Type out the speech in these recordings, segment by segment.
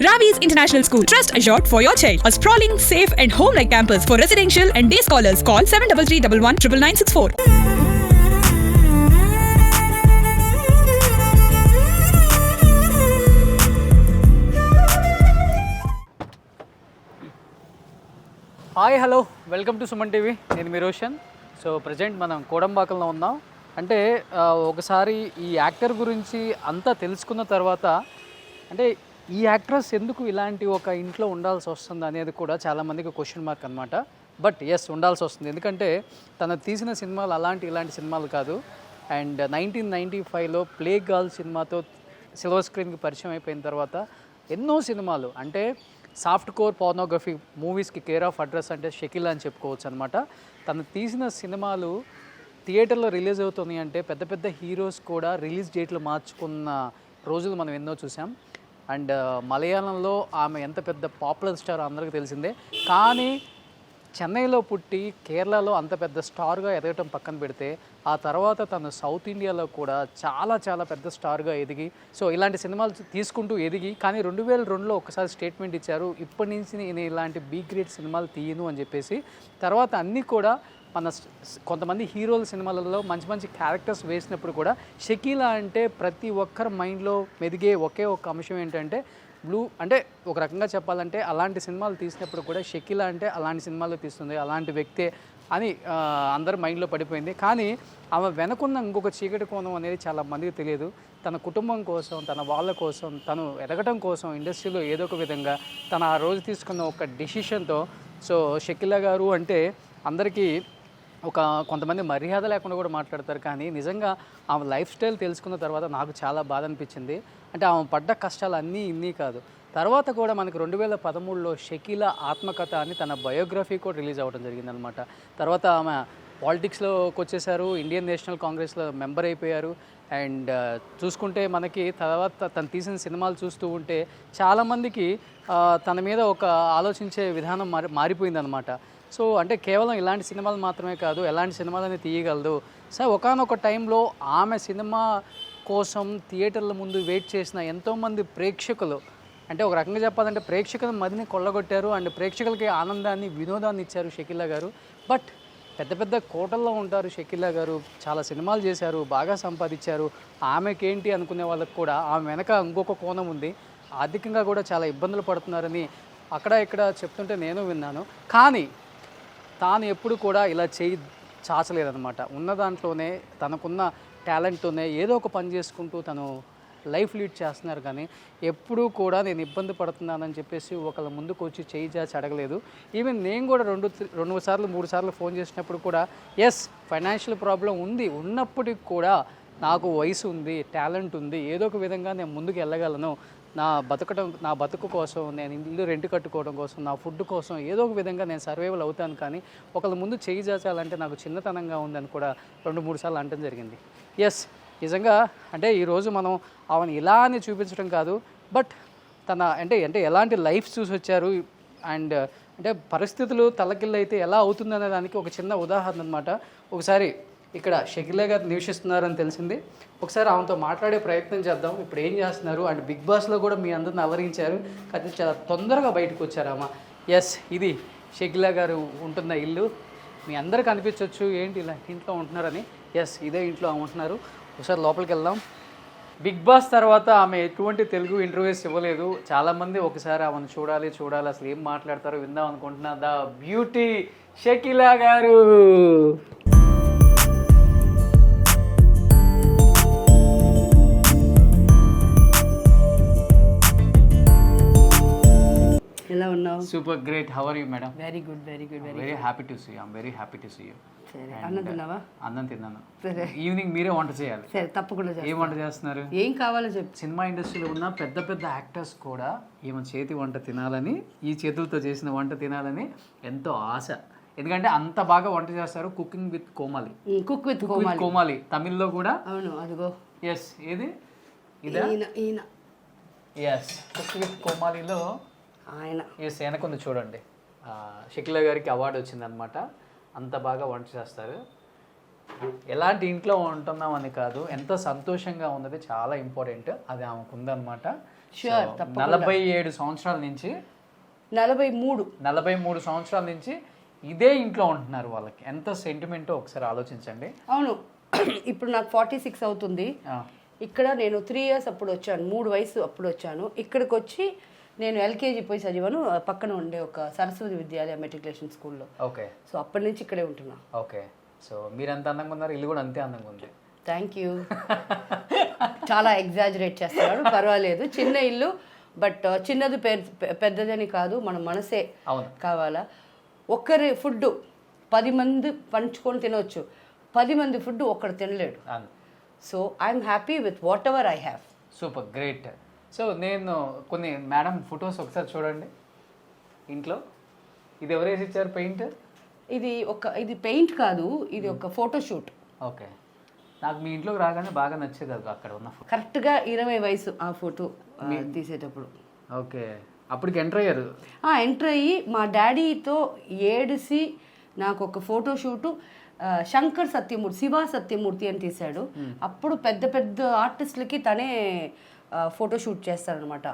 Ravi's International School. Trust assured for your child. A sprawling, safe and home-like campus for residential and day scholars. Call 7331 hi hello welcome to Suman TV. నేను మీ Roshan. So present మనం కోడంబాకంలో ఉన్నాం. అంటే ఒకసారి ఈ actor గురించి అంతా తెలుసుకున్న తర్వాత అంటే ఈ యాక్ట్రెస్ ఎందుకు ఇలాంటి ఒక ఇంట్లో ఉండాల్సి వస్తుంది అనేది కూడా చాలామందికి క్వశ్చన్ మార్క్ అనమాట. బట్ ఎస్, ఉండాల్సి వస్తుంది. ఎందుకంటే తను తీసిన సినిమాలు ఇలాంటి సినిమాలు కాదు. అండ్ 1995లో ప్లే గర్ల్ సినిమాతో సిల్వర్ స్క్రీన్కి పరిచయం అయిపోయిన తర్వాత ఎన్నో సినిమాలు అంటే సాఫ్ట్ కోర్ పోర్నోగ్రఫీ మూవీస్కి కేర్ ఆఫ్ అడ్రస్ అంటే షకీలా అని చెప్పుకోవచ్చు అనమాట. తను తీసిన సినిమాలు థియేటర్లో రిలీజ్ అవుతుంది అంటే పెద్ద పెద్ద హీరోస్ కూడా రిలీజ్ డేట్లు మార్చుకున్న రోజులు మనం ఎన్నో చూసాం. అండ్ మలయాళంలో ఆమె ఎంత పెద్ద పాపులర్ స్టార్ అందరికీ తెలిసిందే. కానీ చెన్నైలో పుట్టి కేరళలో అంత పెద్ద స్టార్గా ఎదగటం పక్కన పెడితే ఆ తర్వాత తను సౌత్ ఇండియాలో కూడా చాలా పెద్ద స్టార్గా ఎదిగి సో ఇలాంటి సినిమాలు తీసుకుంటూ ఎదిగి కానీ 2002లో ఒకసారి స్టేట్మెంట్ ఇచ్చారు, ఇప్పటి నుంచి నేను ఇలాంటి బీ గ్రేడ్ సినిమాలు తీయను అని చెప్పేసి. తర్వాత అన్నీ కూడా మన కొంతమంది హీరోల సినిమాలలో మంచి క్యారెక్టర్స్ వేసినప్పుడు కూడా షకీలా అంటే ప్రతి ఒక్కరి మైండ్లో మెదిగే ఒకే ఒక అంశం ఏంటంటే బ్లూ. అంటే ఒక రకంగా చెప్పాలంటే అలాంటి సినిమాలు తీసినప్పుడు కూడా షకీలా అంటే అలాంటి సినిమాలు తీస్తుంది, అలాంటి వ్యక్తే అని అందరి మైండ్లో పడిపోయింది. కానీ ఆమె వెనకున్న ఇంకొక చీకటి కోణం అనేది చాలా మందికి తెలియదు. తన కుటుంబం కోసం, తన వాళ్ళ కోసం, తను ఎదగటం కోసం ఇండస్ట్రీలో ఏదో ఒక విధంగా తను ఆ రోజు తీసుకున్న ఒక డెసిషన్తో సో షకీలా గారు అంటే అందరికీ కొంతమంది మర్యాద లేకుండా కూడా మాట్లాడతారు. కానీ నిజంగా ఆమె లైఫ్ స్టైల్ తెలుసుకున్న తర్వాత నాకు చాలా బాధ అనిపించింది. అంటే ఆమె పడ్డ కష్టాలు అన్నీ ఇన్ని కాదు. తర్వాత కూడా మనకి 2013లో షకీలా ఆత్మకథ అని తన బయోగ్రఫీ కూడా రిలీజ్ అవ్వడం జరిగిందనమాట. తర్వాత ఆమె పాలిటిక్స్లోకి వచ్చేసారు, ఇండియన్ నేషనల్ కాంగ్రెస్లో మెంబర్ అయిపోయారు. అండ్ చూసుకుంటే మనకి తర్వాత తను తీసిన సినిమాలు చూస్తూ ఉంటే చాలామందికి తన మీద ఒక ఆలోచించే విధానం మారిపోయిందనమాట. సో అంటే కేవలం ఇలాంటి సినిమాలు మాత్రమే కాదు, ఎలాంటి సినిమాలని తీయగలదు. సో ఒకానొక టైంలో ఆమె సినిమా కోసం థియేటర్ల ముందు వెయిట్ చేసిన ఎంతోమంది ప్రేక్షకులు అంటే ఒక రకంగా చెప్పాలంటే ప్రేక్షకుల మదిని కొల్లగొట్టారు. అండ్ ప్రేక్షకులకి ఆనందాన్ని, వినోదాన్ని ఇచ్చారు షకీలా గారు. బట్ పెద్ద కోటల్లో ఉంటారు షకీలా గారు, చాలా సినిమాలు చేశారు, బాగా సంపాదించారు. ఆమెకేంటి అనుకునే వాళ్ళకి కూడా ఆమె వెనక ఇంకొక కోణం ఉంది. ఆర్థికంగా కూడా చాలా ఇబ్బందులు పడుతున్నారని అక్కడ ఇక్కడ చెప్తుంటే నేను విన్నాను. కానీ తాను ఎప్పుడు కూడా ఇలా చేయి చాచలేదనమాట. ఉన్న దాంట్లోనే తనకున్న టాలెంట్తోనే ఏదో ఒక పని చేసుకుంటూ తను లైఫ్ లీడ్ చేస్తున్నారు. కానీ ఎప్పుడూ కూడా నేను ఇబ్బంది పడుతున్నానని చెప్పేసి ఒకళ్ళ ముందుకు వచ్చి చేయి చాచి అడగలేదు. ఈవెన్ నేను కూడా 2 సార్లు 3 సార్లు ఫోన్ చేసినప్పుడు కూడా ఎస్ ఫైనాన్షియల్ ప్రాబ్లం ఉంది, ఉన్నప్పటికీ కూడా నాకు వయసు ఉంది, టాలెంట్ ఉంది, ఏదో ఒక విధంగా నేను ముందుకు వెళ్ళగలను, నా బతుకు కోసం, నేను ఇల్లు రెంట్ కట్టుకోవడం కోసం, నా ఫుడ్ కోసం ఏదో ఒక విధంగా నేను సర్వైవల్ అవుతాను. కానీ ఒకళ్ళ ముందు చేయి చాచాలంటే నాకు చిన్నతనంగా ఉందని కూడా 2-3 సార్లు అనడం జరిగింది. ఎస్, నిజంగా అంటే ఈరోజు మనం ఆమెను ఇలా అని చూపించడం కాదు, బట్ తన అంటే ఎలాంటి లైఫ్ చూసి వచ్చారు అండ్ అంటే పరిస్థితులు తలకిల్లు అయితే ఎలా అవుతుందనే దానికి ఒక చిన్న ఉదాహరణ అనమాట. ఒకసారి ఇక్కడ షకీలా గారు నివసిస్తున్నారని తెలిసింది. ఒకసారి ఆమెతో మాట్లాడే ప్రయత్నం చేద్దాం. ఇప్పుడు ఏం చేస్తున్నారు అండ్ బిగ్ బాస్లో కూడా మీ అందరిని అలరించారు, కానీ చాలా తొందరగా బయటకు వచ్చారు ఆమె. ఎస్, ఇది షకీలా గారు ఉంటున్న ఇల్లు. మీ అందరికి అనిపించవచ్చు ఏంటి ఇలా ఇంట్లో ఉంటున్నారని. ఎస్, ఇదే ఇంట్లో ఆమె ఉంటున్నారు. ఒకసారి లోపలికి వెళ్దాం. బిగ్ బాస్ తర్వాత ఆమె ఎటువంటి తెలుగు ఇంటర్వ్యూస్ ఇవ్వలేదు. చాలామంది ఒకసారి ఆమెను చూడాలి అసలు ఏం మాట్లాడతారో విందాం అనుకుంటున్నా. ద బ్యూటీ షకీలా గారు. ఎలా ఉన్నావు? Super great. How are you madam? Very good. Very happy to see you. I'm very happy to see you. సరే, అన్నం తిన్నావా? అన్నం తిన్నాను. సరే, ఈవినింగ్ మీరే వంట చేయాలి. సరే తప్పకుండా. ఏం వంట చేస్తున్నారు? ఏం కావాలో చెప్పు. సినిమా ఇండస్ట్రీలో ఉన్న పెద్ద యాక్టర్స్ కూడా ఈమె చేతి వంట తినాలని, ఈ చేతులతో చేసిన వంట తినాలని ఎంతో ఆశ. ఎందుకంటే అంత బాగా వంట చేస్తారు. Cooking with Comali. Cook with Comali తమిళ్లో కూడా. అవును, అదిగో. ఎస్, ఏది ఇదా? ఈయన. ఎస్, కుక్ విత్ కోమాలిలో ఆయన. ఎస్, వెనకుంది చూడండి. షకీలా గారికి అవార్డు వచ్చిందనమాట. అంత బాగా వంట చేస్తారు. ఎలాంటి ఇంట్లో ఉంటున్నాం అని కాదు, ఎంత సంతోషంగా ఉన్నది చాలా ఇంపార్టెంట్. అది ఆమెకు ఉందన్నమాట. షూర్ తప్పకుండా 47 సంవత్సరాల నుంచి 43 సంవత్సరాల నుంచి ఇదే ఇంట్లో ఉంటున్నారు. వాళ్ళకి ఎంత సెంటిమెంటో ఒకసారి ఆలోచించండి. అవును. ఇప్పుడు నాకు 46 అవుతుంది. ఇక్కడ నేను 3 ఇయర్స్ అప్పుడు వచ్చాను, 3 వయసు అప్పుడు వచ్చాను. ఇక్కడికి వచ్చి నేను ఎల్కేజీ పోయి చదివాను, పక్కన ఉండే ఒక సరస్వతి విద్యాలయ మెట్రికులేషన్ స్కూల్లో. ఓకే. సో అప్పటి నుంచి ఇక్కడే ఉంటున్నా. ఓకే. సో మీరు ఎంత అందంగా ఉన్నారు, ఇల్లు కూడా అంతే అందంగా ఉంది. Thank you. చాలా ఎగ్జాజరేట్ చేస్తున్నాడు, పర్వాలేదు. చిన్న ఇల్లు, బట్ చిన్నది పెద్దదని కాదు, మన మనసే కావాలా. ఒక్కరి ఫుడ్ 10 మంది పంచుకొని తినవచ్చు, 10 మంది ఫుడ్ ఒక్కడు తినలేడు. So I'm happy with whatever I have. Super, great. So నేను కొన్ని మేడం ఫొటోస్ ఒకసారి చూడండి ఇంట్లో. ఇది ఎవరు వేసి ఇచ్చారు పెయింట్? ఇది పెయింట్ కాదు, ఇది ఒక ఫోటోషూట్. ఓకే. నాకు మీ ఇంట్లోకి రాగానే బాగా నచ్చేది అది అక్కడ ఉన్న ఫోటో. కరెక్ట్గా 20 వయసు ఆ ఫోటో తీసేటప్పుడు. ఓకే. అప్పటికి ఎంటర్ అయ్యారు? ఎంటర్ అయ్యి మా డాడీతో ఏడిసి నాకు ఒక ఫోటోషూటు శంకర్ సత్యమూర్తి, శివ సత్యమూర్తి అని తీశాడు. అప్పుడు పెద్ద పెద్ద ఆర్టిస్టులకి తనే ఫోటోషూట్ చేస్తారనమాట.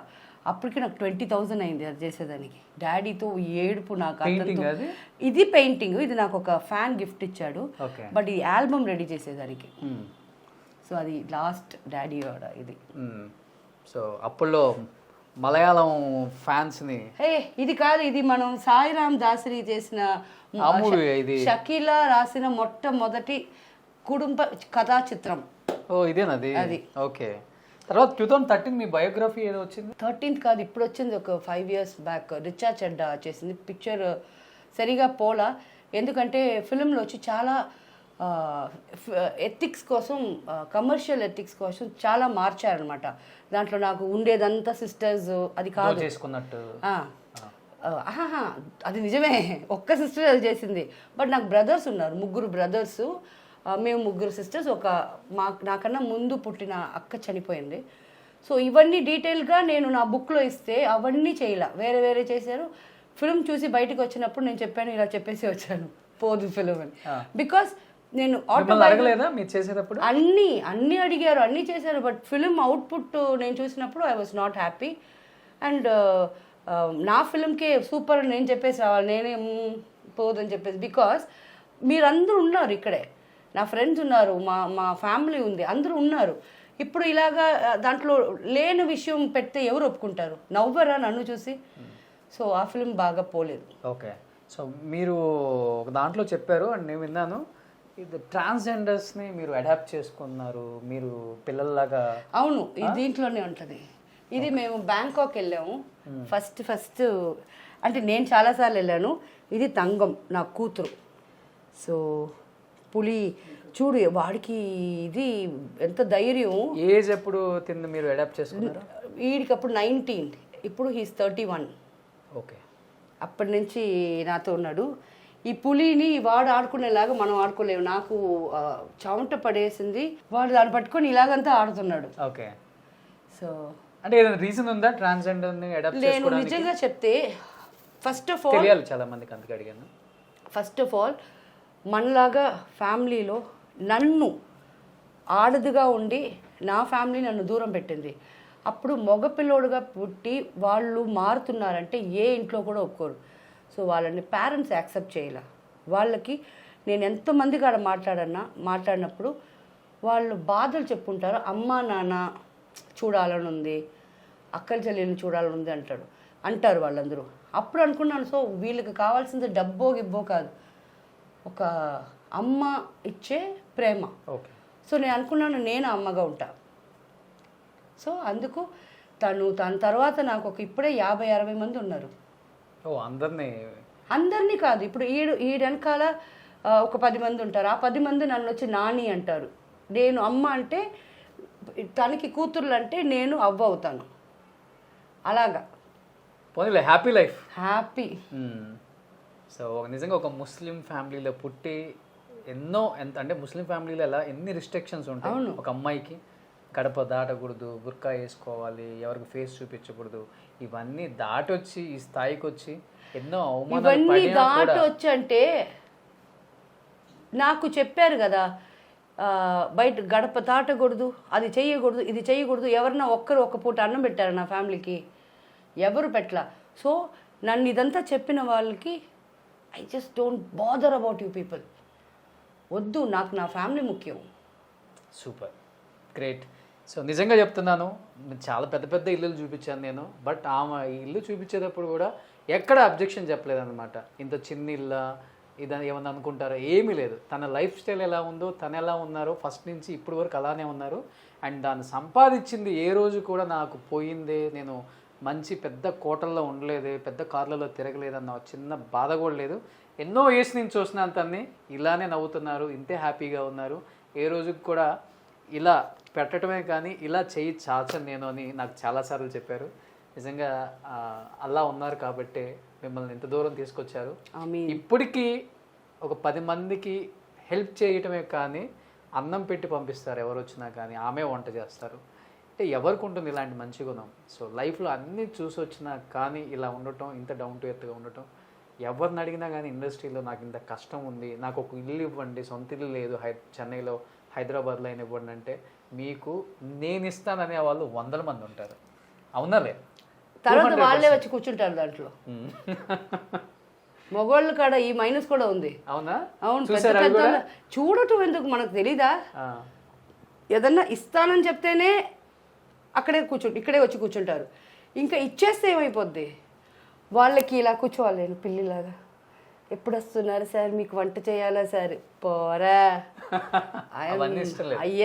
అప్పటికి నాకు 20,000 అయింది అది చేసేదానికి. డాడీతో ఏడుపు నాకు. ఇది పెయింటింగ్, ఇది నాకు ఒక ఫ్యాన్ గిఫ్ట్ ఇచ్చాడు, బట్ ఈ ఆల్బమ్ రెడీ చేసేదానికి. సో అది లాస్ట్ డాడీ ఇది. సో అప్పుల్లో మలయాళం ఫ్యాన్స్ని ఇది కాదు, ఇది మనం సాయిరామ్ దాసరి చేసిన షకీలా రాసిన మొట్టమొదటి కుటుంబ కథా చిత్రం. ఓ ఇదేనది. అది ఓకే. తర్వాత 2013 మీ బయోగ్రఫీ ఏదో వచ్చింది. 13th కాదు, ఇప్పుడు వచ్చింది, ఒక 5 years బ్యాక్. రిచా చెడ్డా చేసింది. పిక్చర్ సరిగా పోలా, ఎందుకంటే ఫిల్మ్లో వచ్చి చాలా ఎథిక్స్ కోసం, కమర్షియల్ ఎథిక్స్ కోసం చాలా మార్చారనమాట. దాంట్లో నాకు ఉండేదంతా సిస్టర్స్ అది కాదు చేసుకున్నట్టు. అది నిజమే, ఒక్క సిస్టర్ అది చేసింది. బట్ నాకు బ్రదర్స్ ఉన్నారు, 3 బ్రదర్స్. మేము 3 సిస్టర్స్. నాకన్నా ముందు పుట్టిన అక్క చనిపోయింది. సో ఇవన్నీ డీటెయిల్గా నేను నా బుక్లో ఇస్తే అవన్నీ చేయలే, వేరే వేరే చేశారు. ఫిల్మ్ చూసి బయటకు వచ్చినప్పుడు నేను చెప్పాను, ఇలా చెప్పేసి వచ్చాను పోదు ఫిల్మ్ అని. బికాస్ నేను అన్నీ అడిగారు, అన్నీ చేశారు, బట్ ఫిల్మ్ అవుట్పుట్ నేను చూసినప్పుడు I was not happy. And నా ఫిల్మ్కే సూపర్ నేను చెప్పేసి రావాలి, నేనే పోదని చెప్పేసి. బికాస్ మీరందరూ ఉన్నారు ఇక్కడే, నా ఫ్రెండ్స్ ఉన్నారు, మా ఫ్యామిలీ ఉంది, అందరూ ఉన్నారు. ఇప్పుడు ఇలాగా దాంట్లో లేని విషయం పెడితే ఎవరు ఒప్పుకుంటారు? నవ్వరా నన్ను చూసి? సో ఆ ఫిల్మ్ బాగా పోలేదు. ఓకే. సో మీరు ఒక దాంట్లో చెప్పారు అండ్ నేను విన్నాను, ఇది ట్రాన్స్జెండర్స్ని మీరు అడాప్ట్ చేసుకున్నారు మీరు పిల్లల్లాగా. అవును, ఇది దీంట్లోనే ఉంటుంది. ఇది మేము బ్యాంకాక్ వెళ్ళాము ఫస్ట్. అంటే నేను చాలాసార్లు వెళ్ళాను. ఇది తంగం, నా కూతురు. సో పులి చూడు, వాడికి ఇది ఎంత ధైర్యం. ఏజ్ ఎప్పుడు తింది మీరు అడాప్ట్ చేసుకున్నారు? వీడికి అప్పుడు 19, ఇప్పుడు హీస్ 31. ఓకే. అప్పటి నుంచి నాతో ఉన్నాడు. ఈ పులిని వాడు ఆడుకునేలాగా మనం ఆడుకోలేము. నాకు చెమట పడేసింది, వాడు దాన్ని పట్టుకొని ఇలాగంతా ఆడుతున్నాడు. ఓకే. సో అంటే ఏదైనా రీజన్ ఉందా ట్రాన్స్జెండర్ని అడాప్ట్ చేసుకోవడానికి? నేను నిజంగా చెప్తే ఫస్ట్ ఆఫ్ ఆల్ తెలియాలి చాలా మందికి, అందుకే అడిగాను. ఫస్ట్ ఆఫ్ ఆల్ మనలాగా ఫ్యామిలీలో నన్ను ఆడదుగా ఉండి నా ఫ్యామిలీ నన్ను దూరం పెట్టింది. అప్పుడు మగపిల్లోడుగా పుట్టి వాళ్ళు మారుతున్నారంటే ఏ ఇంట్లో కూడా ఒప్పుకోరు. సో వాళ్ళని పేరెంట్స్ యాక్సెప్ట్ చేయాల. వాళ్ళకి నేను ఎంతమంది కాడ మాట్లాడినప్పుడు వాళ్ళు బాధలు చెప్పుకుంటారు. అమ్మ నాన్న చూడాలని ఉంది, అక్కల చెల్లెల్ని చూడాలని ఉంది అంటారు వాళ్ళందరూ. అప్పుడు అనుకున్నాను, సో వీళ్ళకి కావాల్సింది డబ్బో గిబ్బో కాదు, ఒక అమ్మ ఇచ్చే ప్రేమ. ఓకే. సో నేను అనుకున్నాను నేను అమ్మగా ఉంటా. సో అందుకు తన తర్వాత నాకు ఇప్పుడే 50-60 మంది ఉన్నారు. అందరినీ కాదు, ఇప్పుడు ఈ వెనకాల ఒక 10 మంది ఉంటారు. ఆ 10 మంది నన్ను వచ్చి నాని అంటారు. నేను అమ్మ అంటే, తనకి కూతుర్లు అంటే నేను అవ్వ అవుతాను. అలాగా హ్యాపీ లైఫ్, హ్యాపీ. సో నిజంగా ఒక ముస్లిం ఫ్యామిలీలో పుట్టి అంటే ముస్లిం ఫ్యామిలీలో ఎన్ని రిస్ట్రిక్షన్స్ ఉంటాయి. ఒక అమ్మాయికి గడప దాటకూడదు, బుర్కా వేసుకోవాలి, ఎవరికి ఫేస్ చూపించకూడదు, ఇవన్నీ దాటొచ్చి ఈ స్థాయికి వచ్చి ఎన్నో అవమానాలు దాటొచ్చి అంటే నాకు చెప్పారు కదా, బయట గడప తాటకూడదు, అది చెయ్యకూడదు, ఇది చెయ్యకూడదు. ఎవరన్నా ఒక్కరు ఒక్క పూట అన్నం పెట్టారు నా ఫ్యామిలీకి? ఎవరు పెట్టలా. సో నన్ను ఇదంతా చెప్పిన వాళ్ళకి I just don't bother about you people. వద్దు, నాకు నా ఫ్యామిలీ ముఖ్యం. Super, great. సో నిజంగా చెప్తున్నాను, చాలా పెద్ద పెద్ద ఇల్లులు చూపించాను నేను, బట్ ఆమె ఈ ఇల్లు చూపించేటప్పుడు కూడా ఎక్కడ అబ్జెక్షన్ చెప్పలేదన్నమాట. ఇంత చిన్న ఇల్లా ఇదని ఏమన్నా అనుకుంటారో ఏమీ లేదు. తన లైఫ్ స్టైల్ ఎలా ఉందో, తను ఎలా ఉన్నారో ఫస్ట్ నుంచి ఇప్పటి వరకు అలానే ఉన్నారు. అండ్ దాన్ని సంపాదించింది ఏ రోజు కూడా నాకు పోయిందే, నేను మంచి పెద్ద కోటల్లో ఉండలేదు, పెద్ద కార్లలో తిరగలేదన్న చిన్న బాధ కూడా లేదు. ఎన్నో ఇయర్స్ నుంచి చూసినాను తన్ని, ఇలానే నవ్వుతున్నారు, ఇంతే హ్యాపీగా ఉన్నారు. ఏ రోజుకి కూడా ఇలా పెట్టడమే కానీ ఇలా చేయి చాచను నేను అని నాకు చాలాసార్లు చెప్పారు. నిజంగా అలా ఉన్నారు కాబట్టే మిమ్మల్ని ఇంత దూరం తీసుకొచ్చారు. ఇప్పటికీ ఒక 10 మందికి హెల్ప్ చేయటమే కానీ అన్నం పెట్టి పంపిస్తారు ఎవరు వచ్చినా కానీ, ఆమె వంట చేస్తారు. అంటే ఎవరికి ఉంటుంది ఇలాంటి మంచి గుణం? సో లైఫ్లో అన్నీ చూసి వచ్చినా కానీ ఇలా ఉండటం, ఇంత డౌన్ టు ఎర్త్గా ఉండటం. ఎవరిని అడిగినా కానీ ఇండస్ట్రీలో నాకు ఇంత కష్టం ఉంది, నాకు ఒక ఇల్లు ఇవ్వండి, సొంత ఇల్లు లేదు చెన్నైలో, హైదరాబాద్లో అయినా ఇవ్వండి అంటే మీకు నేను ఇస్తాననే వాళ్ళు 100 మంది ఉంటారు. అవునాలే? తర్వాత వాళ్ళే వచ్చి కూర్చుంటారు దాంట్లో. మగవాళ్ళు కాడ ఈ మైనస్ కూడా ఉంది. అవునా? అవును. చూడటం ఎందుకు మనకు తెలీదా? ఏదన్నా ఇస్తానని చెప్తేనే ఇక్కడే వచ్చి కూర్చుంటారు. ఇంకా ఇచ్చేస్తే ఏమైపోద్ది? వాళ్ళకి ఇలా కూర్చోవాలి పిల్లిలాగా. ఎప్పుడు వస్తున్నారు సార్, మీకు వంట చేయాలా సార్? పోరా.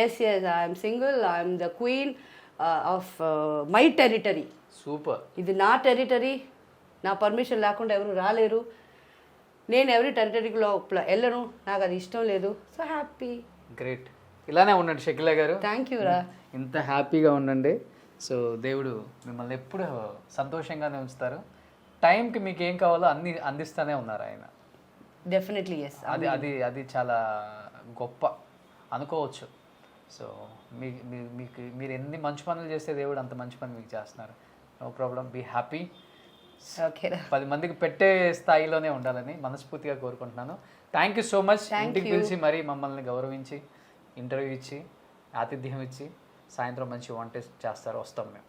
Yes I'm single, I'm the queen of my territory. Super. ఇది నా టెరిటరీ, నా పర్మిషన్ లేకుండా ఎవరు రాలేరు. నేను ఎవరి టెరిటరీకి లోపల వెళ్ళను, నాకు అది ఇష్టం లేదు. So happy. గ్రేట్. ఇలానే ఉండండి షకీలా గారు. థ్యాంక్ యూ రా. ఇంత హ్యాపీగా ఉండండి. సో దేవుడు మిమ్మల్ని ఎప్పుడు సంతోషంగానే ఉంచుతారు. టైంకి మీకు ఏం కావాలో అన్ని అందిస్తూనే ఉన్నారు ఆయన. Definitely yes. అది అది అది చాలా గొప్ప అనుకోవచ్చు. సో మీకు మీరు ఎన్ని మంచి పనులు చేస్తే దేవుడు అంత మంచి పని మీకు చేస్తున్నారు. No problem, be happy. Okay. 10 మందికి పెట్టే స్థాయిలోనే ఉండాలని మనస్ఫూర్తిగా కోరుకుంటున్నాను. Thank you so much. ఇంటికి పిలిచి మరీ మమ్మల్ని గౌరవించి ఇంటర్వ్యూ ఇచ్చి ఆతిథ్యం ఇచ్చి సాయంత్రం మంచి వంట చేస్తారు, వస్తాం మేము.